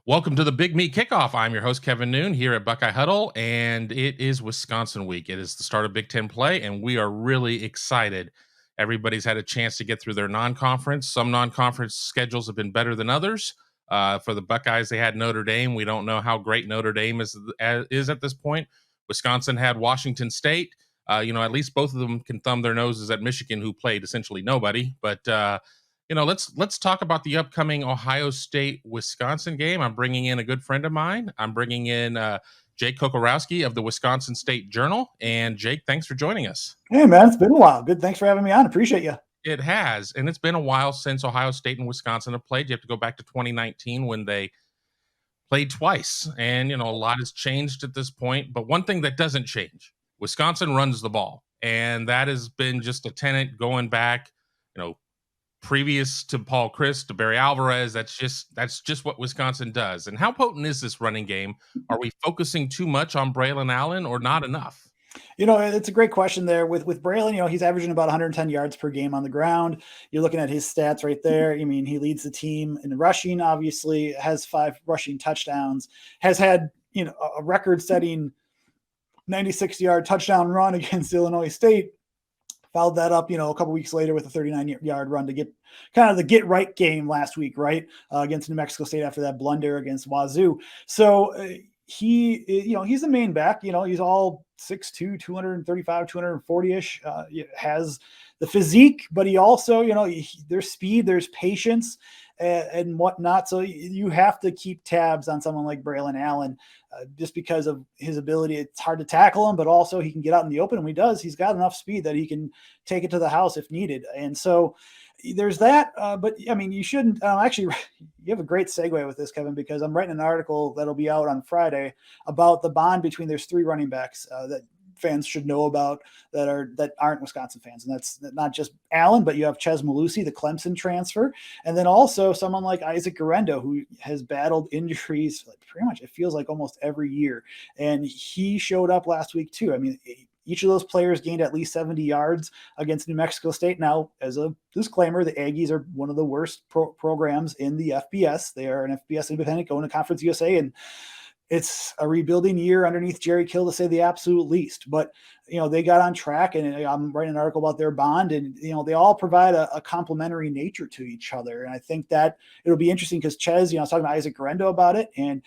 Welcome to the Big Me Kickoff. I'm your host, Kevin Noon, here at Buckeye Huddle, and it is Wisconsin week. It is the start of Big Ten play, and we are really excited. Everybody's had a chance to get through their non-conference. Some non-conference schedules have been better than others. For the Buckeyes, they had Notre Dame. We don't know how great Notre Dame is at this point. Wisconsin had Washington State. At least both of them can thumb their noses at Michigan, who played essentially nobody. But let's talk about the upcoming Ohio State Wisconsin game. I'm bringing in a good friend of mine. I'm bringing in Jake Kokorowski of the Wisconsin State Journal. And Jake, thanks for joining us. Hey man, it's been a while. Good, thanks for having me on. Appreciate you. It has, and it's been a while since Ohio State and Wisconsin have played. You have to go back to 2019 when they played twice, and a lot has changed at this point. But one thing that doesn't change: Wisconsin runs the ball, and that has been just a tenet going back. Previous to Paul Chryst, to Barry Alvarez, that's just what Wisconsin does. And how potent is this running game? Are we focusing too much on Braylon Allen or not enough? It's a great question there with Braylon. He's averaging about 110 yards per game on the ground. You're looking at his stats right there. I mean, he leads the team in rushing, obviously, has 5 rushing touchdowns, has had, a record-setting 96-yard touchdown run against Illinois State. Followed that up, a couple weeks later with a 39-yard run to get kind of the get-right game last week, right, against New Mexico State after that blunder against Wazoo. So he's the main back. He's all 6'2", 235, 240-ish, has the physique, but he also, there's speed, there's patience and whatnot. So you have to keep tabs on someone like Braylon Allen just because of his ability. It's hard to tackle him, but also he can get out in the open. And when he does, he's got enough speed that he can take it to the house if needed. And so there's that. But I mean, you shouldn't actually, you have a great segue with this, Kevin, because I'm writing an article that'll be out on Friday about the bond between there's 3 running backs that fans should know about that aren't Wisconsin fans. And that's not just Allen, but you have Chez Mellusi, the Clemson transfer. And then also someone like Isaac Guerendo, who has battled injuries pretty much, it feels like almost every year. And he showed up last week too. I mean, each of those players gained at least 70 yards against New Mexico State. Now, as a disclaimer, the Aggies are one of the worst programs in the FBS. They are an FBS independent going to Conference USA, and it's a rebuilding year underneath Jerry Kill, to say the absolute least. But, they got on track, and I'm writing an article about their bond, and, they all provide a complementary nature to each other. And I think that it'll be interesting because Chez, I was talking to Isaac Guerendo about it, and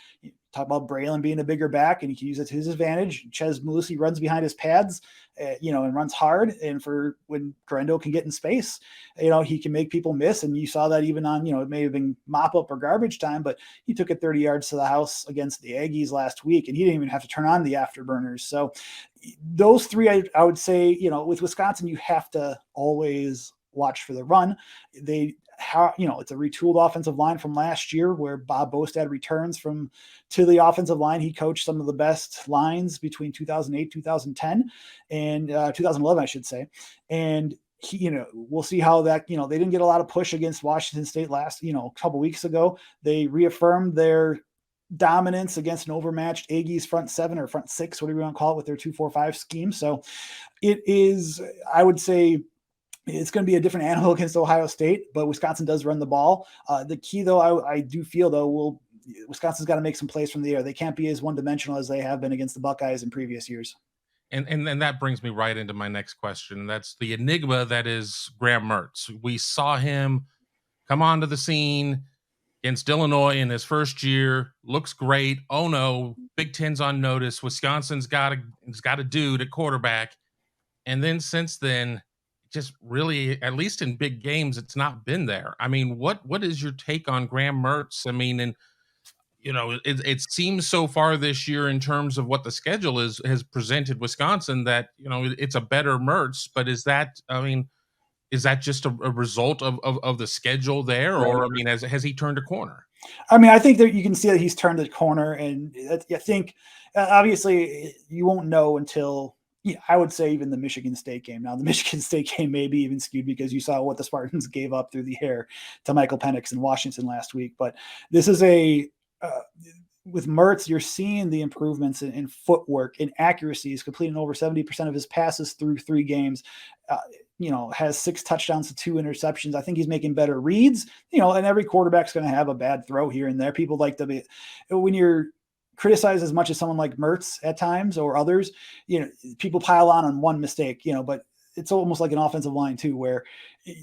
talk about Braylon being a bigger back, and he can use it to his advantage. Chez Mellusi runs behind his pads, and runs hard. And for when Guerendo can get in space, he can make people miss. And you saw that even on, it may have been mop up or garbage time, but he took it 30 yards to the house against the Aggies last week, and he didn't even have to turn on the afterburners. So those 3, I would say, with Wisconsin, you have to always watch for the run. It's a retooled offensive line from last year where Bob Bostad returns to the offensive line. He coached some of the best lines between 2008, 2010 and 2011, I should say. And we'll see how that, they didn't get a lot of push against Washington State last, a couple weeks ago. They reaffirmed their dominance against an overmatched Aggies front 7 or front 6, whatever you want to call it, with their 2-4-5 scheme. So it is, I would say, it's going to be a different animal against Ohio State, but Wisconsin does run the ball. The key, though, I do feel, though, Wisconsin's got to make some plays from the air. They can't be as one-dimensional as they have been against the Buckeyes in previous years. And that brings me right into my next question. That's the enigma that is Graham Mertz. We saw him come onto the scene against Illinois in his first year. Looks great. Oh, no, Big Ten's on notice. Wisconsin's got a dude at quarterback. And then since then, just really, at least in big games, it's not been there. I mean, what is your take on Graham Mertz? I mean, and it seems so far this year in terms of what the schedule has presented Wisconsin that it's a better Mertz. But is that just a result of the schedule there, or has he turned a corner? I mean, I think that you can see that he's turned the corner, and I think obviously you won't know until. Yeah, I would say even the Michigan State game. Now, the Michigan State game may be even skewed because you saw what the Spartans gave up through the air to Michael Penix in Washington last week. But this is with Mertz, you're seeing the improvements in footwork, in accuracy. He's completing over 70% of his passes through 3 games. has 6 touchdowns to 2 interceptions. I think he's making better reads, and every quarterback's going to have a bad throw here and there. People like to be, when you're criticized as much as someone like Mertz at times or others, people pile on one mistake, but it's almost like an offensive line too, where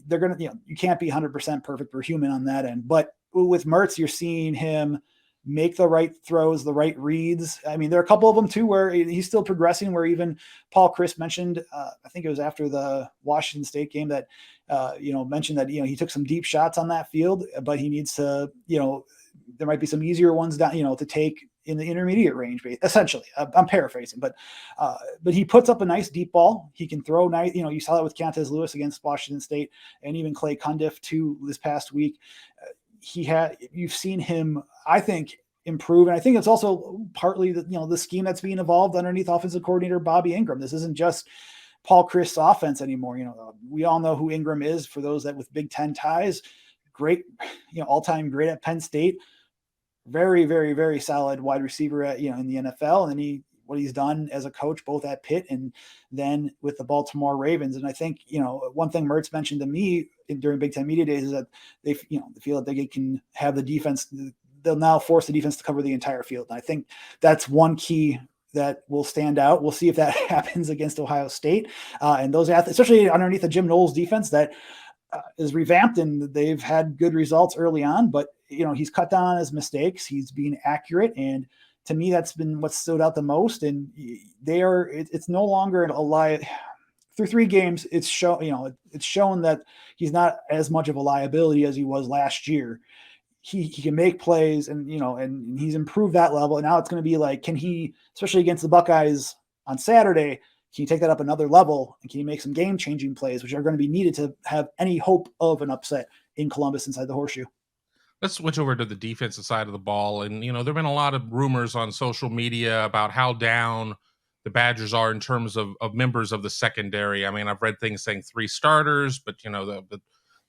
they're going to, you can't be 100% perfect. We're human on that end. But with Mertz, you're seeing him make the right throws, the right reads. I mean, there are a couple of them too, where he's still progressing, where even Paul Chris mentioned, I think it was after the Washington State game that, mentioned that, he took some deep shots on that field, but he needs to, there might be some easier ones down, to take in the intermediate range, essentially. I'm paraphrasing, but he puts up a nice deep ball. He can throw nice, you saw that with Quintez Lewis against Washington State, and even Clay Cundiff too this past week. You've seen him, I think, improve. And I think it's also partly the scheme that's being evolved underneath offensive coordinator Bobby Ingram. This isn't just Paul Chris offense anymore. We all know who Ingram is, for those that with Big Ten ties. Great, all-time great at Penn State. Very, very, very solid wide receiver at, in the NFL. And then what he's done as a coach, both at Pitt and then with the Baltimore Ravens. And I think, one thing Mertz mentioned to me during Big Ten Media Days is that they feel that they can have the defense. They'll now force the defense to cover the entire field. And I think that's one key that will stand out. We'll see if that happens against Ohio State. And those athletes, especially underneath the Jim Knowles defense that is revamped, and they've had good results early on, but he's cut down on his mistakes. He's being accurate. And to me, that's been what stood out the most. And it's no longer a lie. Through 3 games, it's shown that he's not as much of a liability as he was last year. He can make plays, and and he's improved that level. And now it's going to be like, can he, especially against the Buckeyes on Saturday, can you take that up another level, and can you make some game-changing plays, which are going to be needed to have any hope of an upset in Columbus inside the Horseshoe? Let's switch over to the defensive side of the ball. And, there've been a lot of rumors on social media about how down the Badgers are in terms of members of the secondary. I mean, I've read things saying 3 starters, but,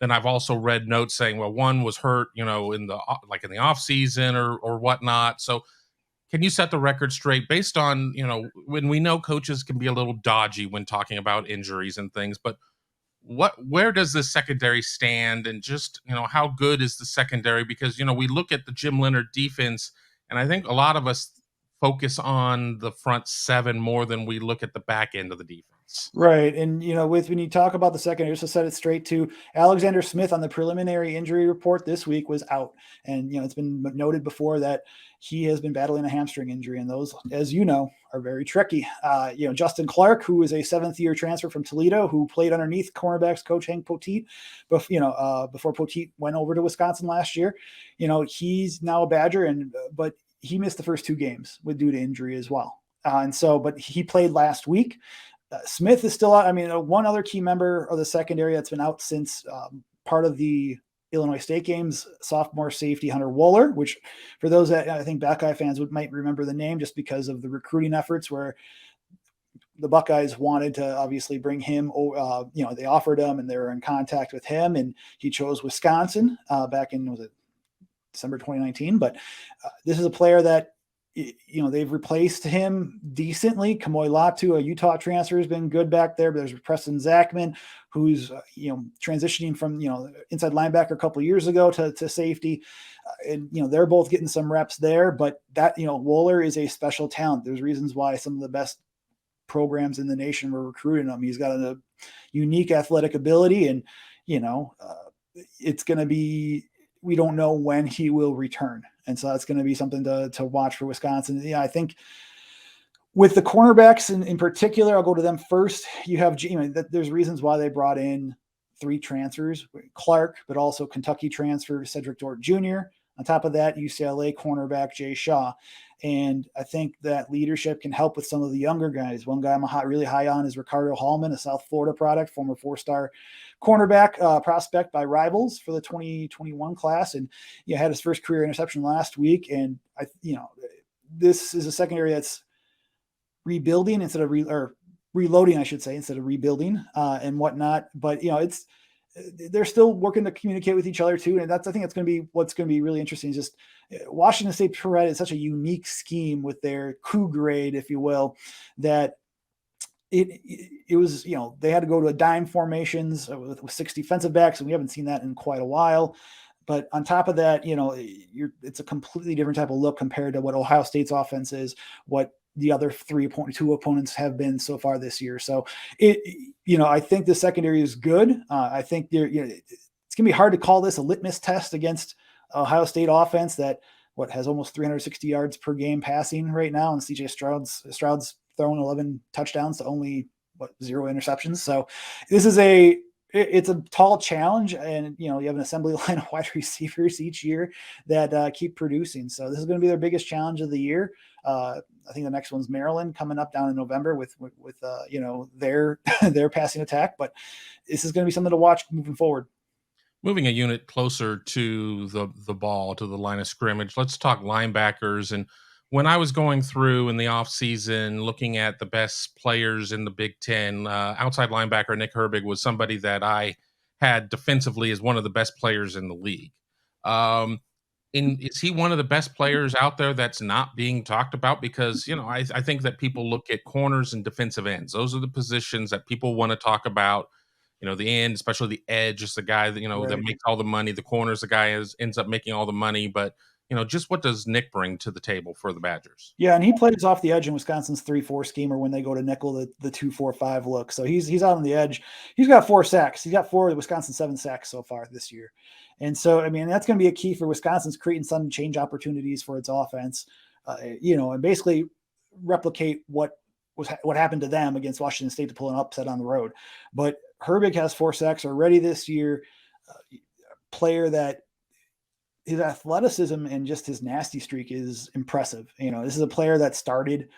then I've also read notes saying, well, one was hurt, in the off season or whatnot. So can you set the record straight based on, when we know coaches can be a little dodgy when talking about injuries and things, but where does this secondary stand, and just, how good is the secondary? Because, we look at the Jim Leonhard defense, and I think a lot of us focus on the front 7 more than we look at the back end of the defense. Right. And, when you talk about the secondary, just to set it straight too, Alexander Smith on the preliminary injury report this week was out. And, it's been noted before that he has been battling a hamstring injury, and those, as are very tricky. Justin Clark, who is a 7th-year transfer from Toledo, who played underneath cornerbacks coach Hank Poteet, before Poteet went over to Wisconsin last year. He's now a Badger, but he missed the first 2 games due to injury as well. But he played last week. Smith is still out. I mean, one other key member of the secondary that's been out since part of the Illinois State games, sophomore safety Hunter Wohler, which for those that I think Buckeye fans might remember the name just because of the recruiting efforts where the Buckeyes wanted to obviously bring him, they offered him and they were in contact with him, and he chose Wisconsin back in, was it December 2019? But this is a player that, they've replaced him decently. Kamoy Latu, a Utah transfer, has been good back there. But there's Preston Zachman, who's, transitioning from, inside linebacker a couple of years ago to safety. And, they're both getting some reps there. But that, Wohler is a special talent. There's reasons why some of the best programs in the nation were recruiting him. He's got a unique athletic ability, and, it's going to be, we don't know when he will return. And so that's going to be something to watch for Wisconsin. Yeah, I think with the cornerbacks in particular, I'll go to them first. You have, there's reasons why they brought in 3 transfers, Clark, but also Kentucky transfer Cedric Dort Jr. On top of that, UCLA cornerback Jay Shaw. And I think that leadership can help with some of the younger guys. One guy I'm really high on is Ricardo Hallman, a South Florida product, former 4-star cornerback prospect by Rivals for the 2021 class. And had his first career interception last week. And this is a secondary that's rebuilding instead of reloading, I should say, instead of rebuilding and whatnot. But they're still working to communicate with each other too. And I think that's going to be what's going to be really interesting. Is just Washington State provided such a unique scheme with their coup grade, if you will, that it was, they had to go to a dime formations with 6 defensive backs, and we haven't seen that in quite a while. But on top of that, it's a completely different type of look compared to what Ohio State's offense is, what the other two opponents have been so far this year. So I think the secondary is good. I think it's gonna be hard to call this a litmus test against Ohio State offense that has almost 360 yards per game passing right now, and CJ Stroud's thrown 11 touchdowns to only 0 interceptions. So this is it's a tall challenge, and you have an assembly line of wide receivers each year that keep producing. So this is going to be their biggest challenge of the year. I think the next one's Maryland coming up down in November with their passing attack. But this is going to be something to watch moving forward. Moving a unit closer to the ball, to the line of scrimmage, let's talk linebackers. And when I was going through in the offseason looking at the best players in the Big Ten, outside linebacker Nick Herbig was somebody that I had defensively as one of the best players in the league. Is he one of the best players out there that's not being talked about? Because, I think that people look at corners and defensive ends. Those are the positions that people want to talk about. The end, especially the edge, is the guy that, Right. that makes all the money. The corner's the guy ends up making all the money. But, just what does Nick bring to the table for the Badgers? Yeah, and he plays off the edge in Wisconsin's 3-4 scheme, or when they go to nickel, the 2-4-5 look. So he's out on the edge. He's got 4 sacks. He's got 4 of Wisconsin 7 sacks so far this year. And so, that's going to be a key for Wisconsin's creating some change opportunities for its offense, and basically replicate what happened to them against Washington State to pull an upset on the road. But Herbig has 4 sacks already this year. Player that his athleticism and just his nasty streak is impressive. This is a player that started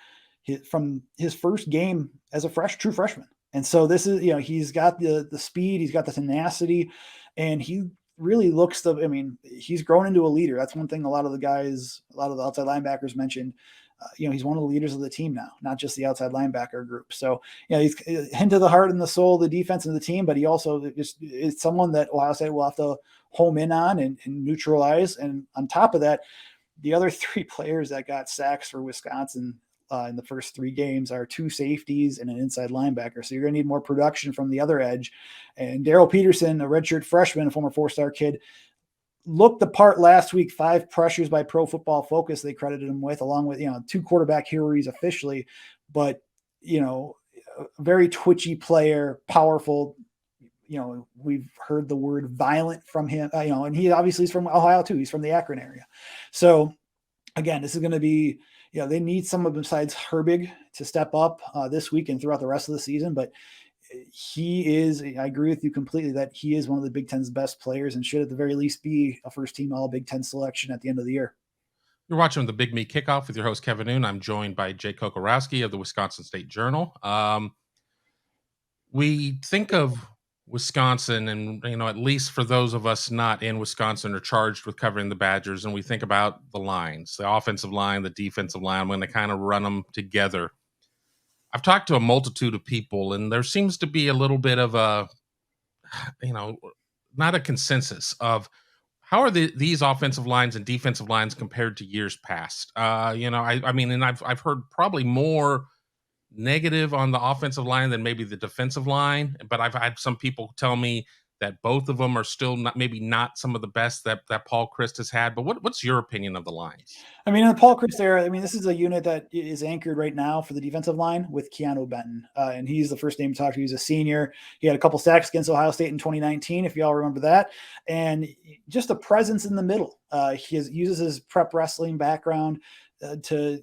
from his first game as a true freshman. And so this is, he's got the speed, he's got the tenacity, and he really looks he's grown into a leader. That's one thing a lot of the outside linebackers mentioned. He's one of the leaders of the team now, not just the outside linebacker group. So, he's into the heart and the soul of the defense and the team, but he also is someone that Ohio State will have to home in on and neutralize. And on top of that, the other 3 players that got sacks for Wisconsin in the first 3 games are 2 safeties and an inside linebacker. So you're going to need more production from the other edge. And Darrell Peterson, a redshirt freshman, a former 4-star kid, looked the part last week. 5 pressures by Pro Football Focus they credited him with, along with 2 quarterback heroes officially, but a very twitchy player, powerful. We've heard the word violent from him, and he obviously is from Ohio too. He's from the Akron area. So again, this is going to be, they need someone besides Herbig to step up this week and throughout the rest of the season. But I agree with you completely that he is one of the Big Ten's best players and should at the very least be a first team All Big Ten selection at the end of the year. You're watching the Big Me Kickoff with your host, Kevin Noon. I'm joined by Jay Kokorowski of the Wisconsin State Journal. We think of Wisconsin, and at least for those of us not in Wisconsin or charged with covering the Badgers, and we think about the lines, the offensive line, the defensive line. I'm going to kind of run them together. I've talked to a multitude of people, and there seems to be a little bit of a, not a consensus of how are these offensive lines and defensive lines compared to years past. And I've heard probably more negative on the offensive line than maybe the defensive line, but I've had some people tell me that both of them are still not some of the best that Paul Chryst has had. But what's your opinion of the lines? In the Paul Chryst era, this is a unit that is anchored right now for the defensive line with Keanu Benton, and he's the first name to talk to. He's a senior. He had a couple sacks against Ohio State in 2019, if y'all remember that, and just a presence in the middle. He uses his prep wrestling background to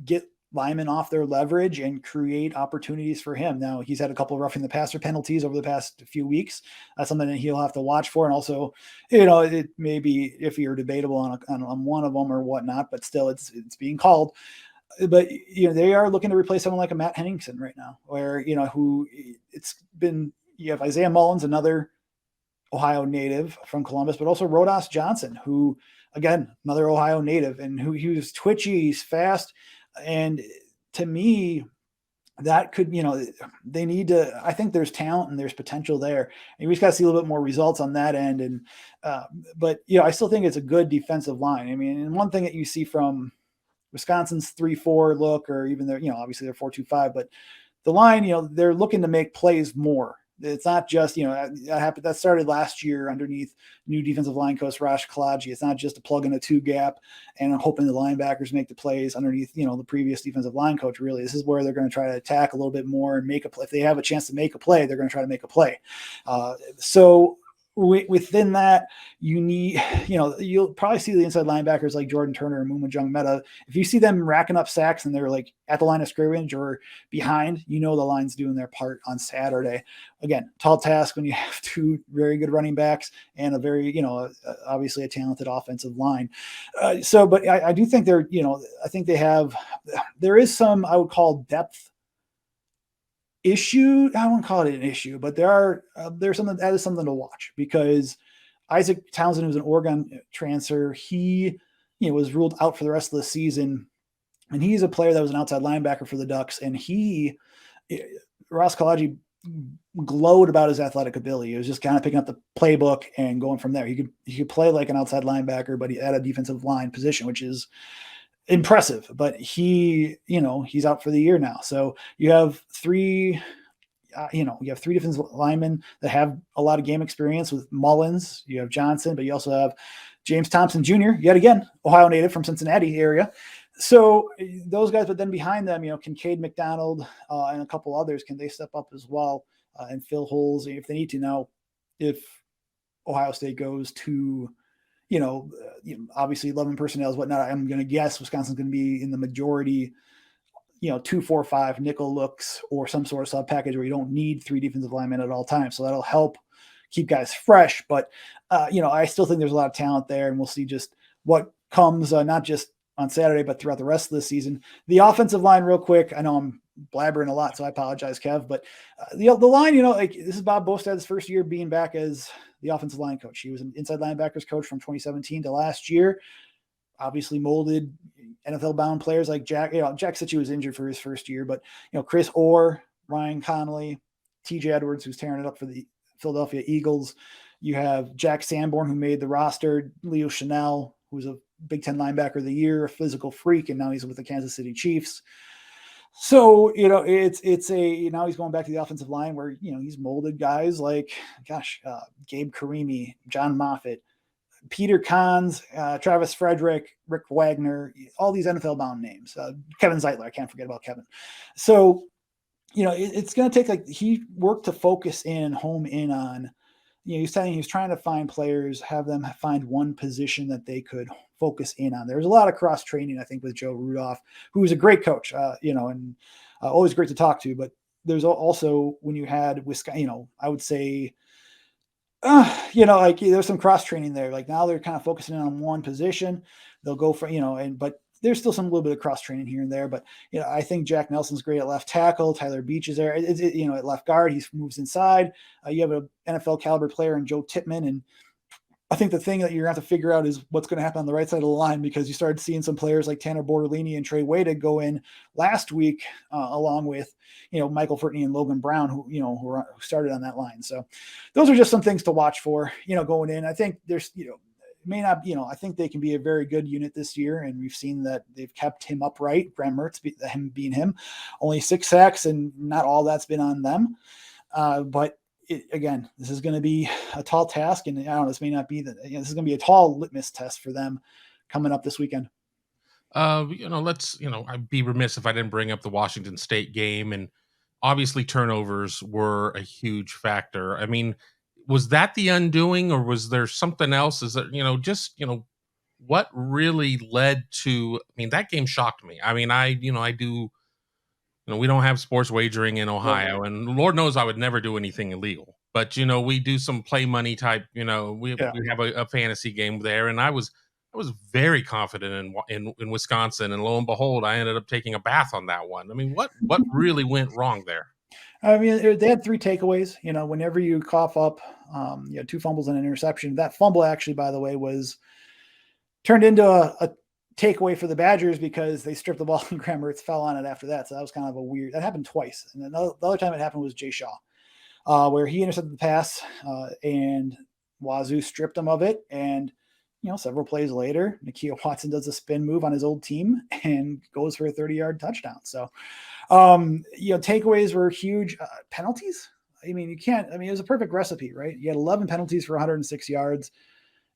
get linemen off their leverage and create opportunities for him. Now, he's had a couple of roughing the passer penalties over the past few weeks. That's something that he'll have to watch for. And also, it may be iffy or debatable on one of them or whatnot, but still it's being called. But, they are looking to replace someone like a Matt Henningsen right now, where, who it's been, you have Isaiah Mullins, another Ohio native from Columbus, but also Rodas Johnson, who, again, another Ohio native, and who he was twitchy, he's fast. And to me, that could, they need to, I think there's talent and there's potential there. And we just got to see a little bit more results on that end. And, but, I still think it's a good defensive line. And one thing that you see from Wisconsin's 3-4 look, or even their, obviously they're 4-2-5, but the line, they're looking to make plays more. It's not just, that started last year underneath new defensive line coach Raj Kalaji. It's not just a plug in a two gap and I'm hoping the linebackers make the plays underneath, the previous defensive line coach. Really, this is where they're going to try to attack a little bit more and make a play. If they have a chance to make a play, they're going to try to make a play. So within that, you need, you'll probably see the inside linebackers like Jordan Turner and Muma Meta. If you see them racking up sacks and they're like at the line of scrimmage or behind, the line's doing their part on Saturday. Again, tall task when you have two very good running backs and a very, obviously a talented offensive line. But I do think I think there is some, I would call depth issue. I won't call it an issue, but there's something that is something to watch because Isaac Townsend, who's an Oregon transfer, he was ruled out for the rest of the season, and he's a player that was an outside linebacker for the Ducks, and Ross Kalaji glowed about his athletic ability. He was just kind of picking up the playbook and going from there. He could play like an outside linebacker, but he had a defensive line position, which is impressive, but he's out for the year now. So you have three defensive linemen that have a lot of game experience with Mullins. You have Johnson, but you also have James Thompson Jr., yet again, Ohio native from Cincinnati area. So those guys, but then behind them, Kincaid, McDonald, and a couple others, can they step up as well and fill holes if they need to? Now, if Ohio State goes to obviously 11 personnel is whatnot, I'm going to guess Wisconsin's going to be in the majority, 2-4-5 nickel looks or some sort of sub package where you don't need three defensive linemen at all times. So that'll help keep guys fresh. But, I still think there's a lot of talent there, and we'll see just what comes, not just on Saturday, but throughout the rest of the season. The offensive line real quick. I know I'm blabbering a lot, so I apologize, Kev, but the line, this is Bob Bostad's first year being back as the offensive line coach. He was an inside linebackers coach from 2017 to last year. Obviously molded NFL bound players like Jack. Jack Sitchy was injured for his first year, but Chris Orr, Ryan Connolly, TJ Edwards, who's tearing it up for the Philadelphia Eagles. You have Jack Sanborn, who made the roster. Leo Chanel, who's a Big Ten linebacker of the year, a physical freak, and now he's with the Kansas City Chiefs. So, now he's going back to the offensive line where, he's molded guys like, Gabe Karimi, John Moffitt, Peter Kahns, Travis Frederick, Rick Wagner, all these NFL bound names, Kevin Zeitler. I can't forget about Kevin. So, it's going to take, he worked to focus in, home in on, he's saying he was trying to find players, have them find one position that they could focus in on. There's a lot of cross training, I think, with Joe Rudolph, who was a great coach, and always great to talk to. But there's also when you had Wisconsin, I would say, there's some cross training there. Like now they're kind of focusing on one position. They'll go for, but there's still some little bit of cross training here and there. But, I think Jack Nelson's great at left tackle. Tyler Beach is there. At left guard, he moves inside. You have an NFL caliber player in Joe Tippmann. And I think the thing that you're going to have to figure out is what's going to happen on the right side of the line, because you started seeing some players like Tanner Bortolini and Trey Wade go in last week, along with, Michael Furtney and Logan Brown, who started on that line. So those are just some things to watch for, going in. I think there's, may not, I think they can be a very good unit this year. And we've seen that they've kept him upright. Graham Mertz, him being him, only 6 sacks, and not all that's been on them. But again, this is going to be a tall task, and I don't know, this may not be this is going to be a tall litmus test for them coming up this weekend. I'd be remiss if I didn't bring up the Washington State game, and obviously turnovers were a huge factor. I mean, was that the undoing, or was there something else? Is that, what really led to, that game shocked me. I mean, I do, we don't have sports wagering in Ohio, and Lord knows I would never do anything illegal, but we do some play money type, we have a fantasy game there. And I was very confident in Wisconsin, and lo and behold, I ended up taking a bath on that one. I mean, what really went wrong there? I mean, they had 3 takeaways. Whenever you cough up, 2 fumbles and an interception. That fumble, actually, by the way, was turned into a takeaway for the Badgers because they stripped the ball and Graham Mertz fell on it after that. So that was kind of that happened twice. And then the other time it happened was Jay Shaw, where he intercepted the pass and Wazoo stripped him of it. And several plays later, Nakia Watson does a spin move on his old team and goes for a 30-yard touchdown. So, takeaways were huge. Penalties. I mean, you can't. I mean, it was a perfect recipe, right? You had 11 penalties for 106 yards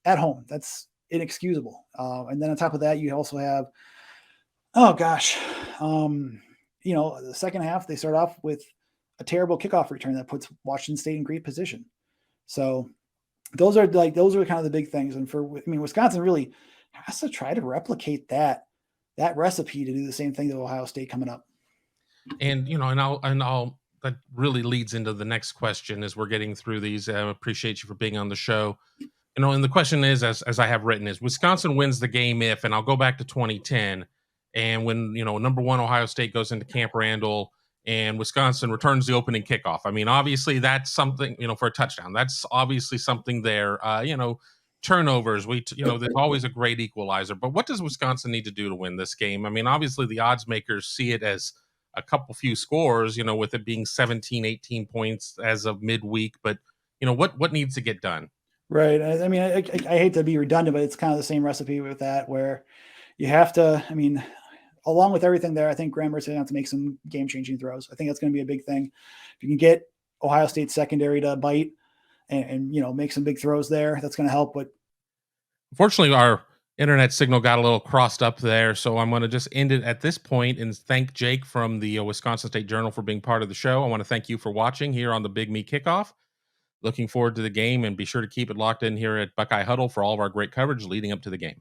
at home. That's inexcusable. And then on top of that, you also have, oh gosh, the second half they start off with a terrible kickoff return that puts Washington State in great position. So those are kind of the big things. And Wisconsin really has to try to replicate that recipe to do the same thing to Ohio State coming up. And I'll that really leads into the next question as we're getting through these. I appreciate you for being on the show. And the question is, as I have written, is Wisconsin wins the game if, and I'll go back to 2010, and when number one Ohio State goes into Camp Randall and Wisconsin returns the opening kickoff. I mean, obviously that's something for a touchdown. That's obviously something there. Turnovers. There's always a great equalizer. But what does Wisconsin need to do to win this game? I mean, obviously the odds makers see it as a couple few scores. With it being 17, 18 points as of midweek. But what needs to get done? Right. I mean, I hate to be redundant, but it's kind of the same recipe with that, where you have to, along with everything there, I think Graham Mertz going to have to make some game-changing throws. I think that's going to be a big thing. If you can get Ohio State secondary to bite and make some big throws there, that's going to help. But unfortunately, our internet signal got a little crossed up there, so I'm going to just end it at this point and thank Jake from the Wisconsin State Journal for being part of the show. I want to thank you for watching here on the Big Me Kickoff. Looking forward to the game, and be sure to keep it locked in here at Buckeye Huddle for all of our great coverage leading up to the game.